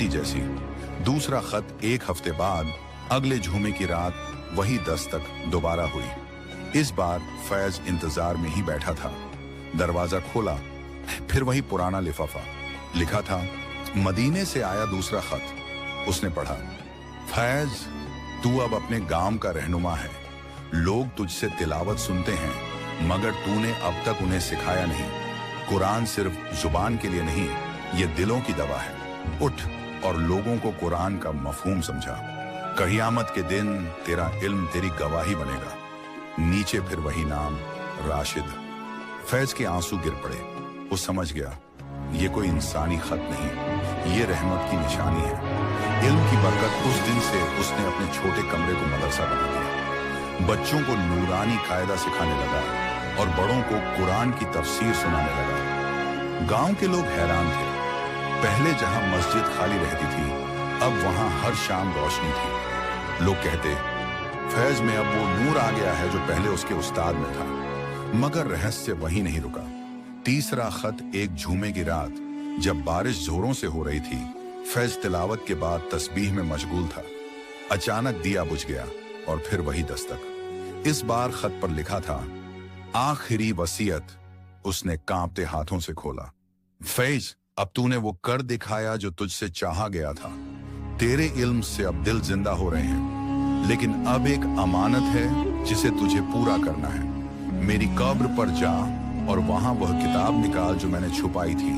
घंटी जैसी। दूसरा खत 1 हफ्ते बाद अगले जुमे की रात वही दस्तक दोबारा हुई। इस बार फैज इंतजार में ही बैठा था। दरवाजा खोला, फिर वही पुराना लिफाफा। लिखा था, मदीने से आया दूसरा खत। उसने पढ़ा, फैज, तू अब अपने गांव का रहनुमा है। लोग तुझसे तिलावत सुनते हैं, मगर तूने अब तक उन्हें सिखाया नहीं। कुरान सिर्फ जुबान के लिए नहीं, ये दिलों की दवा है। उठ और लोगों को कुरान का मफहूम समझा। क़यामत के दिन तेरा इल्म तेरी गवाही बनेगा। नीचे फिर वही नाम, राशिद। फैज के आंसू गिर पड़े। वो समझ गया, ये कोई इंसानी खत नहीं, ये रहमत की निशानी है। इल्म की बरकत। उस दिन से उसने अपने छोटे कमरे को मदरसा बना दिया। बच्चों को नूरानी कायदा सिखाने लगा और बड़ों को कुरान की तफसीर सुनाने लगा। गांव के लोग हैरान थे। पहले जहां मस्जिद खाली रहती थी, अब वहां हर शाम रोशनी थी। लोग कहते, फैज में अब वो नूर आ गया है जो पहले उसके उस्ताद में था। मगर रहस्य वही नहीं रुका। तीसरा खत एक जुमे की रात, जब बारिश जोरों से हो रही थी। फैज तिलावत के बाद तस्बीह में मशगूल था। अचानक दिया बुझ गया और फिर वही दस्तक। इस बार खत पर लिखा था, आखिरी वसीयत। उसने कांपते हाथों से खोला। फैज, अब तूने वो कर दिखाया जो तुझसे चाहा गया था। तेरे इल्म से अब दिल जिंदा हो रहे हैं, लेकिन अब एक अमानत है जिसे तुझे पूरा करना है। मेरी कब्र पर जा और वहां वह किताब निकाल जो मैंने छुपाई थी।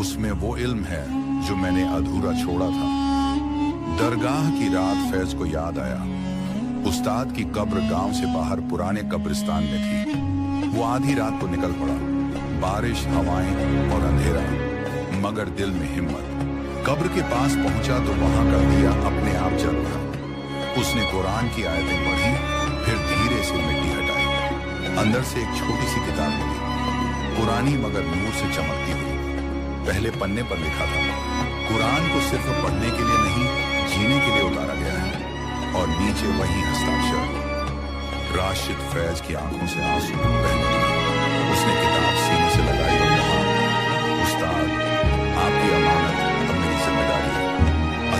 उसमें वो इल्म है जो मैंने अधूरा छोड़ा था। दरगाह की रात फैज को याद आया। उस्ताद की कब्र गांव से बाहर पुराने कब्रिस्तान में थी। वो आधी रात को निकल पड़ा। बारिश, हवाएं और अंधेरा, मगर दिल में हिम्मत। कब्र के पास पहुंचा तो वहां का दिया अपने आप जल उठा। उसने कुरान की आयतें पढ़ी, फिर धीरे से मिट्टी हटाई। अंदर से एक छोटी सी किताब मिली, पुरानी मगर नूर से चमकती हुई। पहले पन्ने पर लिखा था, कुरान को सिर्फ पढ़ने के लिए नहीं, जीने के लिए उतारा गया है। और नीचे वही हस्ताक्षर, राशिद। फैज की आंखों से आंसू